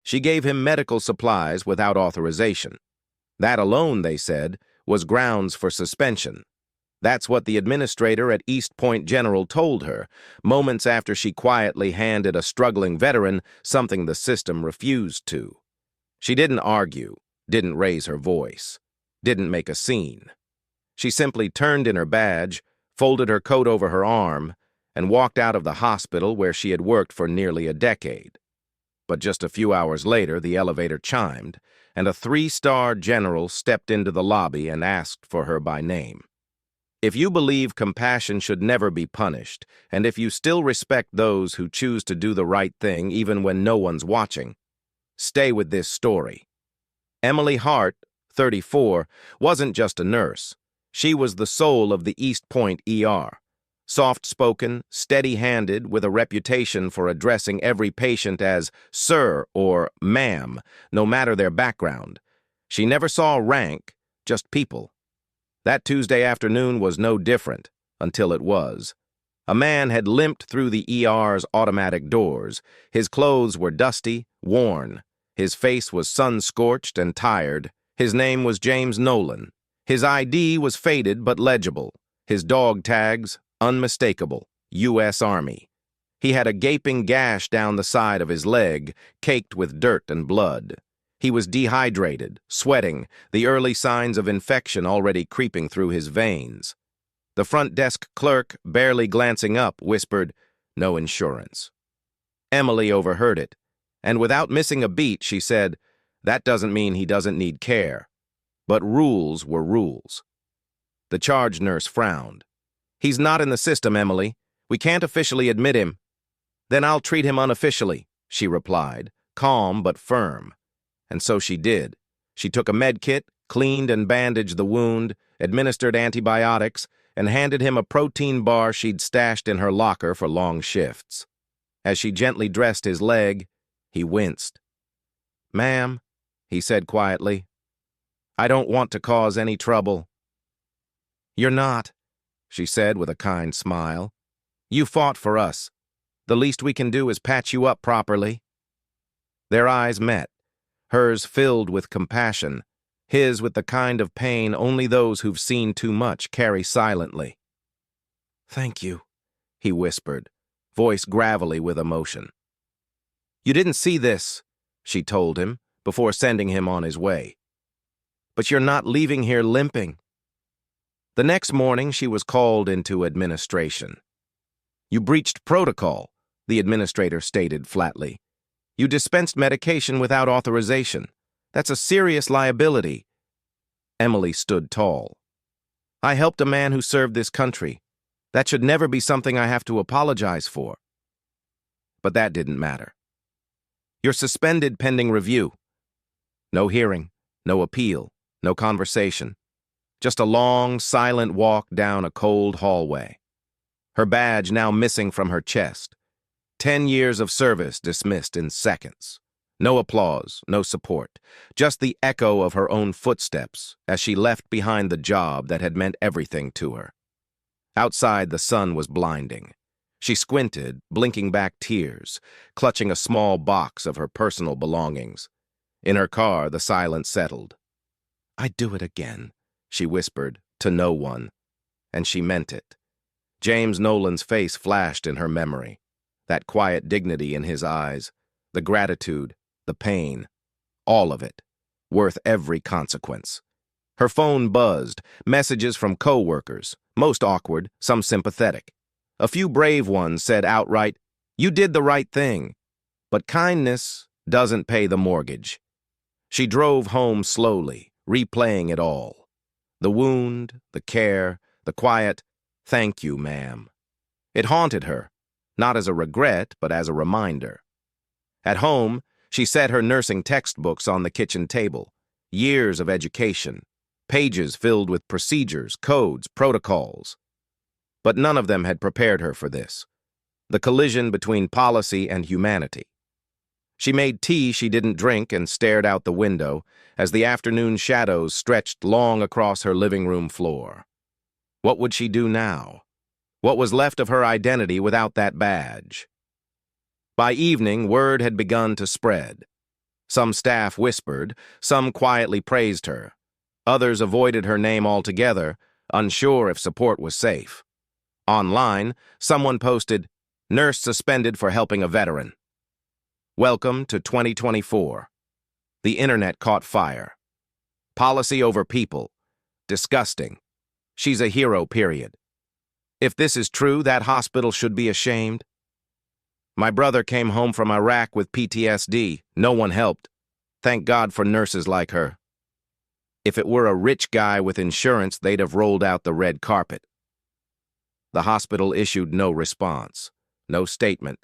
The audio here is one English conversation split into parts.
She gave him medical supplies without authorization. That alone, they said, was grounds for suspension. That's what the administrator at East Point General told her, moments after she quietly handed a struggling veteran something the system refused to. She didn't argue, didn't raise her voice, didn't make a scene. She simply turned in her badge, folded her coat over her arm, and walked out of the hospital where she had worked for nearly a decade. But just a few hours later, the elevator chimed, and a 3-star general stepped into the lobby and asked for her by name. If you believe compassion should never be punished, and if you still respect those who choose to do the right thing even when no one's watching, stay with this story. Emily Hart, 34, wasn't just a nurse. She was the soul of the East Point ER. Soft-spoken, steady-handed, with a reputation for addressing every patient as sir or ma'am, no matter their background. She never saw rank, just people. That Tuesday afternoon was no different, until it was. A man had limped through the ER's automatic doors. His clothes were dusty, worn. His face was sun-scorched and tired. His name was James Nolan. His ID was faded but legible. His dog tags, unmistakable, U.S. Army. He had a gaping gash down the side of his leg, caked with dirt and blood. He was dehydrated, sweating, the early signs of infection already creeping through his veins. The front desk clerk, barely glancing up, whispered, "No insurance." Emily overheard it, and without missing a beat, she said, "That doesn't mean he doesn't need care." But rules were rules. The charge nurse frowned. "He's not in the system, Emily. We can't officially admit him." "Then I'll treat him unofficially," she replied, calm but firm. And so she did. She took a med kit, cleaned and bandaged the wound, administered antibiotics, and handed him a protein bar she'd stashed in her locker for long shifts. As she gently dressed his leg, he winced. "Ma'am," he said quietly, "I don't want to cause any trouble." "You're not," she said with a kind smile. "You fought for us. The least we can do is patch you up properly." Their eyes met, hers filled with compassion, his with the kind of pain only those who've seen too much carry silently. "Thank you," he whispered, voice gravelly with emotion. "You didn't see this," she told him, before sending him on his way. "But you're not leaving here limping." The next morning, she was called into administration. "You breached protocol," the administrator stated flatly. "You dispensed medication without authorization. That's a serious liability." Emily stood tall. "I helped a man who served this country. That should never be something I have to apologize for." But that didn't matter. "You're suspended pending review." No hearing, no appeal, no conversation. Just a long, silent walk down a cold hallway. Her badge now missing from her chest. 10 years of service dismissed in seconds. No applause, no support. Just the echo of her own footsteps as she left behind the job that had meant everything to her. Outside, the sun was blinding. She squinted, blinking back tears, clutching a small box of her personal belongings. In her car, the silence settled. "I'd do it again," she whispered, to no one. And she meant it. James Nolan's face flashed in her memory. That quiet dignity in his eyes, the gratitude, the pain, all of it, worth every consequence. Her phone buzzed, messages from co-workers, most awkward, some sympathetic. A few brave ones said outright, "You did the right thing." But kindness doesn't pay the mortgage. She drove home slowly, replaying it all. The wound, the care, the quiet, "Thank you, ma'am." It haunted her, not as a regret, but as a reminder. At home, she set her nursing textbooks on the kitchen table. Years of education, pages filled with procedures, codes, protocols. But none of them had prepared her for this. The collision between policy and humanity. She made tea she didn't drink and stared out the window as the afternoon shadows stretched long across her living room floor. What would she do now? What was left of her identity without that badge? By evening, word had begun to spread. Some staff whispered, some quietly praised her. Others avoided her name altogether, unsure if support was safe. Online, someone posted, "Nurse suspended for helping a veteran." Welcome to 2024. The internet caught fire. Policy over people. Disgusting. She's a hero, period. If this is true, that hospital should be ashamed. My brother came home from Iraq with PTSD. No one helped. Thank God for nurses like her. If it were a rich guy with insurance, they'd have rolled out the red carpet. The hospital issued no response, no statement,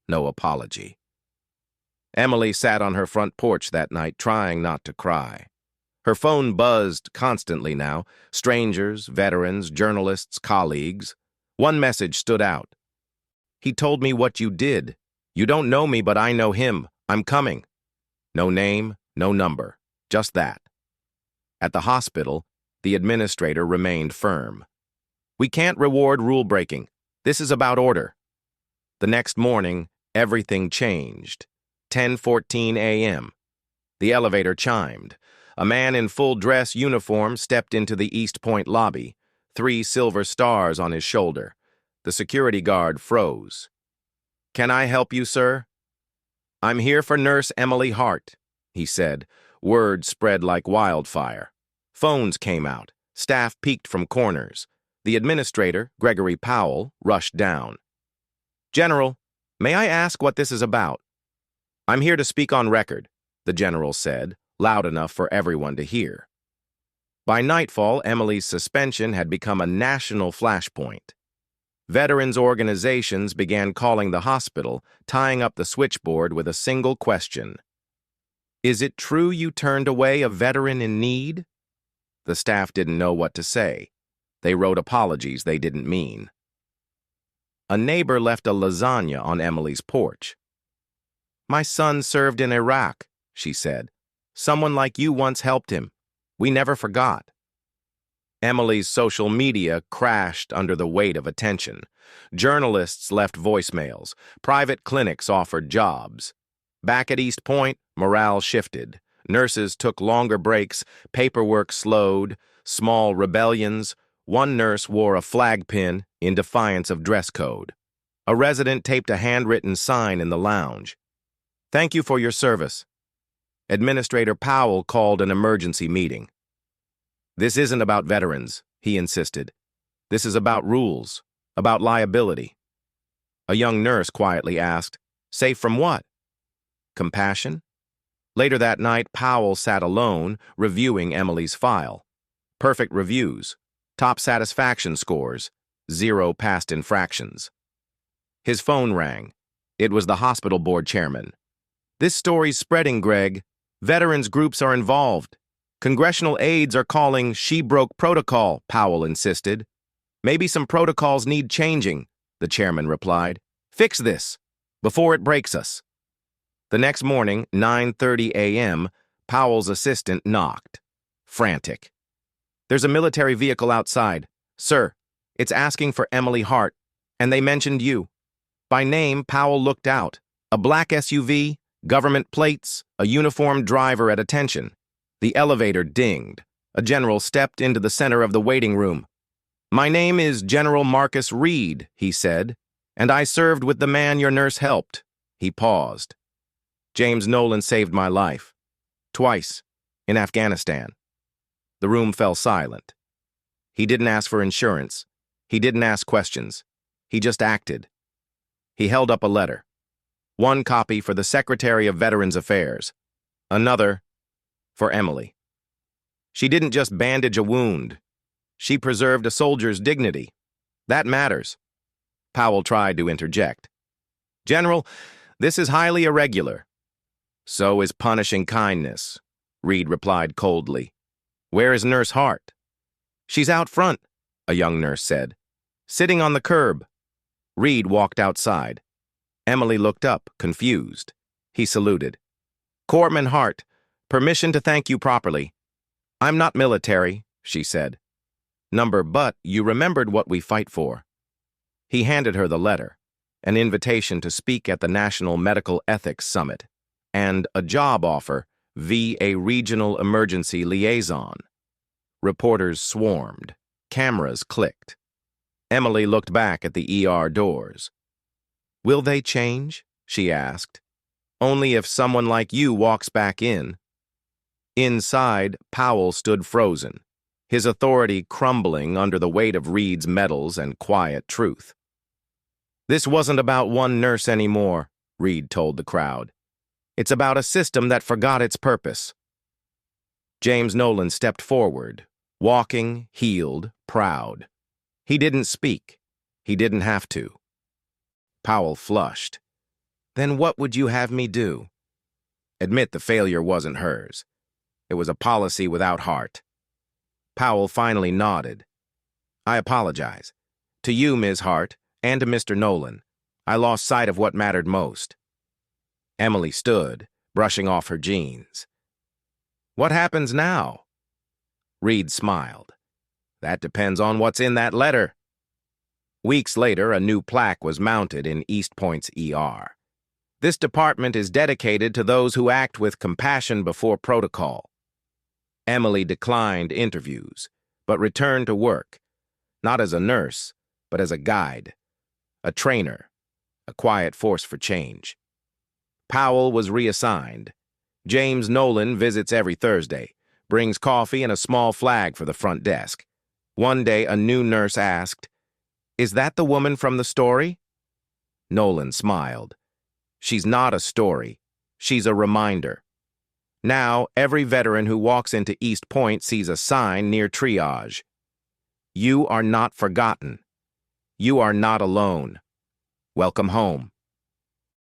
no apology. Emily sat on her front porch that night, trying not to cry. Her phone buzzed constantly now, strangers, veterans, journalists, colleagues. One message stood out. "He told me what you did. You don't know me, but I know him. I'm coming." No name, no number, just that. At the hospital, the administrator remained firm. "We can't reward rule-breaking. This is about order." The next morning, everything changed. 10:14 a.m. The elevator chimed. A man in full dress uniform stepped into the East Point lobby, 3 silver stars on his shoulder. The security guard froze. "Can I help you, sir?" "I'm here for Nurse Emily Hart," he said. Word spread like wildfire. Phones came out. Staff peeked from corners. The administrator, Gregory Powell, rushed down. "General, may I ask what this is about?" "I'm here to speak on record," the general said, loud enough for everyone to hear. By nightfall, Emily's suspension had become a national flashpoint. Veterans organizations began calling the hospital, tying up the switchboard with a single question. "Is it true you turned away a veteran in need?" The staff didn't know what to say. They wrote apologies they didn't mean. A neighbor left a lasagna on Emily's porch. "My son served in Iraq," she said. "Someone like you once helped him. We never forgot." Emily's social media crashed under the weight of attention. Journalists left voicemails. Private clinics offered jobs. Back at East Point, morale shifted. Nurses took longer breaks, paperwork slowed, small rebellions. One nurse wore a flag pin in defiance of dress code. A resident taped a handwritten sign in the lounge. "Thank you for your service." Administrator Powell called an emergency meeting. "This isn't about veterans," he insisted. "This is about rules, about liability." A young nurse quietly asked, "Safe from what?" Compassion? Later that night, Powell sat alone, reviewing Emily's file. Perfect reviews, top satisfaction scores, 0 past infractions. His phone rang. It was the hospital board chairman. "This story's spreading, Greg. Veterans groups are involved. Congressional aides are calling she broke protocol," Powell insisted. "Maybe some protocols need changing," the chairman replied. "Fix this, before it breaks us." The next morning, 9:30 a.m., Powell's assistant knocked. Frantic. "There's a military vehicle outside. Sir, it's asking for Emily Hart, and they mentioned you." By name, Powell looked out. A black SUV, government plates, a uniformed driver at attention. The elevator dinged. A general stepped into the center of the waiting room. "My name is General Marcus Reed," he said, "and I served with the man your nurse helped." He paused. "James Nolan saved my life. Twice. In Afghanistan." The room fell silent. He didn't ask for insurance. He didn't ask questions. He just acted. He held up a letter. One copy for the Secretary of Veterans Affairs. Another for Emily. She didn't just bandage a wound. She preserved a soldier's dignity. That matters. Powell tried to interject. "General, this is highly irregular." "So is punishing kindness," Reed replied coldly. "Where is Nurse Hart?" "She's out front," a young nurse said. "Sitting on the curb." Reed walked outside. Emily looked up, confused. He saluted. "Corpsman Hart, permission to thank you properly." "I'm not military," she said. But you remembered what we fight for." He handed her the letter, an invitation to speak at the National Medical Ethics Summit. and a job offer via a regional emergency liaison. Reporters swarmed. Cameras clicked. Emily looked back at the ER doors. "Will they change?" she asked. "Only if someone like you walks back in." Inside, Powell stood frozen, his authority crumbling under the weight of Reed's medals and quiet truth. "This wasn't about one nurse anymore," Reed told the crowd. "It's about a system that forgot its purpose." James Nolan stepped forward, walking, healed, proud. He didn't speak. He didn't have to. Powell flushed. "Then what would you have me do?" Admit the failure wasn't hers. It was a policy without heart. Powell finally nodded. "I apologize. To you, Ms. Hart, and to Mr. Nolan. I lost sight of what mattered most." Emily stood, brushing off her jeans. "What happens now?" Reed smiled. "That depends on what's in that letter." Weeks later, a new plaque was mounted in East Point's ER. "This department is dedicated to those who act with compassion before protocol." Emily declined interviews, but returned to work, not as a nurse, but as a guide, a trainer, a quiet force for change. Powell was reassigned. James Nolan visits every Thursday, brings coffee and a small flag for the front desk. One day, a new nurse asked, "Is that the woman from the story?" Nolan smiled. "She's not a story. She's a reminder." Now, every veteran who walks into East Point sees a sign near triage. "You are not forgotten. You are not alone. Welcome home."